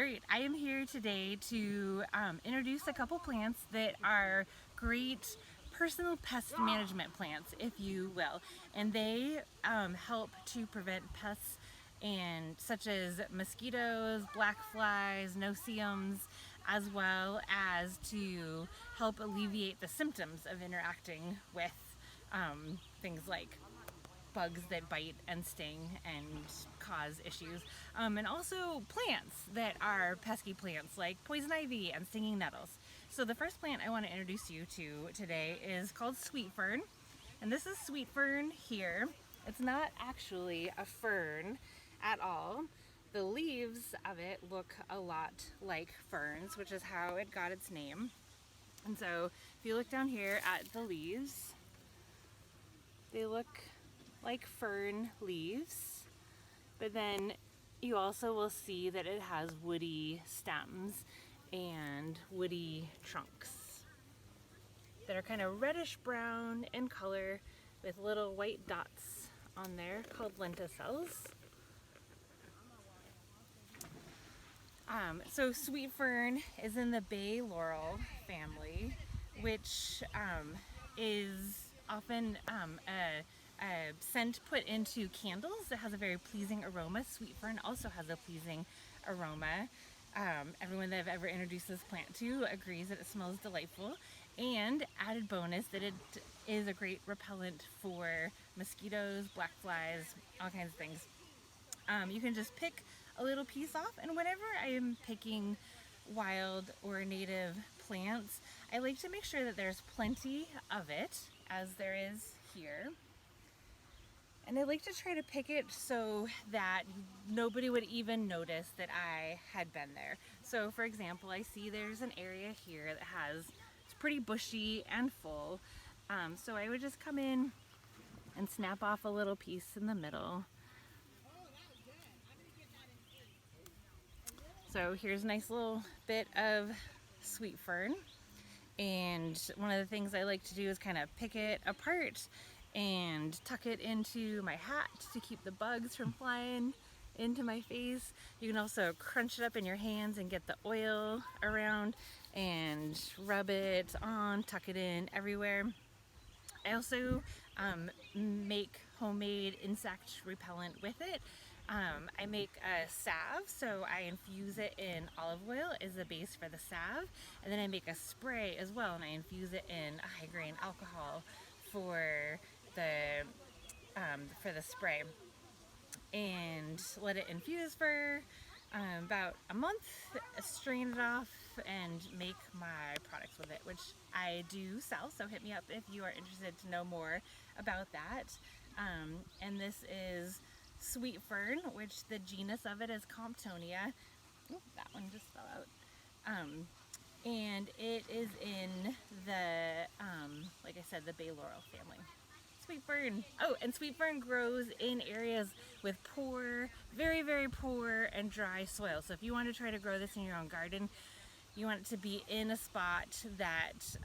All right, I am here today to introduce a couple plants that are great personal pest management plants, if you will, and they help to prevent pests and such as mosquitoes, black flies, no-see-ums, as well as to help alleviate the symptoms of interacting with things like bugs that bite and sting and cause issues, and also plants that are pesky plants like poison ivy and stinging nettles. So the first plant I want to introduce you to today is called sweet fern, and this is sweet fern here. It's not actually a fern at all. The leaves of it look a lot like ferns, which is how it got its name. And so if you look down here at the leaves, they look like fern leaves, but then you also will see that it has woody stems and woody trunks that are kind of reddish brown in color with little white dots on there called lenticels. So sweet fern is in the bay laurel family, which is often a scent put into candles that has a very pleasing aroma. Sweet fern also has a pleasing aroma. Everyone that I've ever introduced this plant to agrees that it smells delightful, and added bonus that it is a great repellent for mosquitoes, black flies, all kinds of things. You can just pick a little piece off, and whenever I am picking wild or native plants, I like to make sure that there's plenty of it, as there is here. And I like to try to pick it so that nobody would even notice that I had been there. So for example, I see there's an area here that it's pretty bushy and full. So I would just come in and snap off a little piece in the middle. So here's a nice little bit of sweet fern. And one of the things I like to do is kind of pick it apart and tuck it into my hat to keep the bugs from flying into my face. You can also crunch it up in your hands and get the oil around and rub it on, tuck it in everywhere. I also make homemade insect repellent with it. I make a salve, so I infuse it in olive oil as the base for the salve, and then I make a spray as well, and I infuse it in a high grain alcohol for the spray, and let it infuse for about a month, strain it off, and make my products with it, which I do sell, so hit me up if you are interested to know more about that. And this is sweet fern, which the genus of it is Comptonia. Ooh, that one just fell out. And it is in the, like I said, the bay laurel family. Sweet fern. Oh, and sweet fern grows in areas with poor, very, very poor and dry soil. So if you want to try to grow this in your own garden, you want it to be in a spot that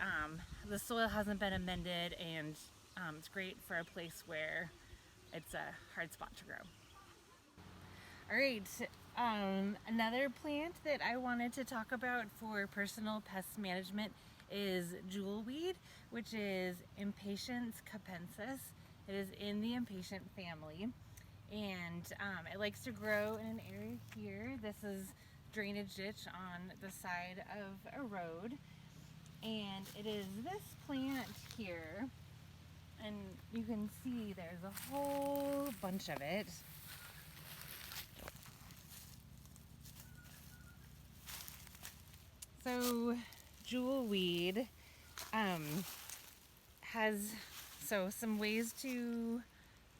the soil hasn't been amended, and it's great for a place where it's a hard spot to grow. All right, another plant that I wanted to talk about for personal pest management is jewelweed, which is Impatiens capensis. It is in the impatient family, and it likes to grow in an area here. This is drainage ditch on the side of a road, and it is this plant here, and you can see there's a whole bunch of it. So jewelweed has some ways to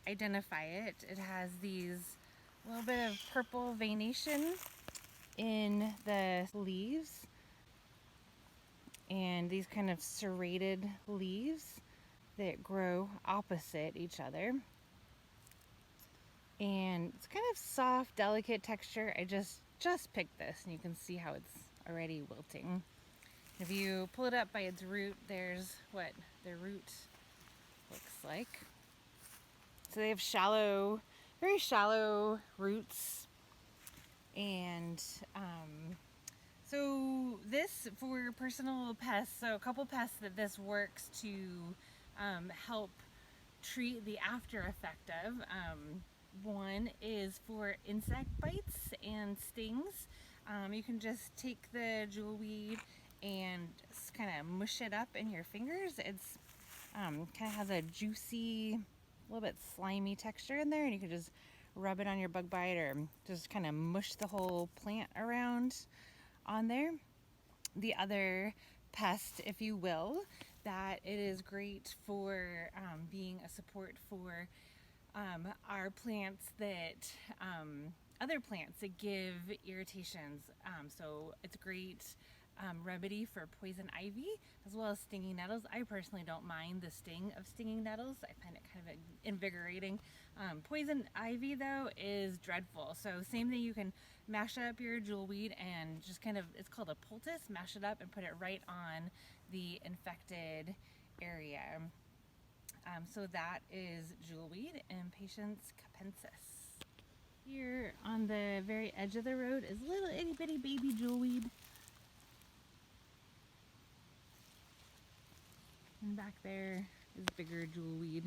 identify it. It has these little bit of purple veination in the leaves, and these kind of serrated leaves that grow opposite each other, and it's kind of soft, delicate texture. I just picked this, and you can see how it's already wilting. If you pull it up by its root, there's what the root looks like. So they have shallow, very shallow roots, and So this for personal pests, so a couple pests that this works to help treat the after effect of. One is for insect bites and stings. You can just take the jewelweed and kind of mush it up in your fingers. It's kind of has a juicy, a little bit slimy texture in there, and you can just rub it on your bug bite or just kind of mush the whole plant around on there. The other pest, if you will, that it is great for being a support for are plants that other plants that give irritations. So it's a great remedy for poison ivy as well as stinging nettles. I personally don't mind the sting of stinging nettles. I find it kind of invigorating. Poison ivy though is dreadful. So same thing, you can mash up your jewelweed and just kind of, it's called a poultice, mash it up and put it right on the infected area. So that is jewelweed, Impatiens capensis. Here on the very edge of the road is little itty bitty baby jewelweed. And back there is bigger jewelweed.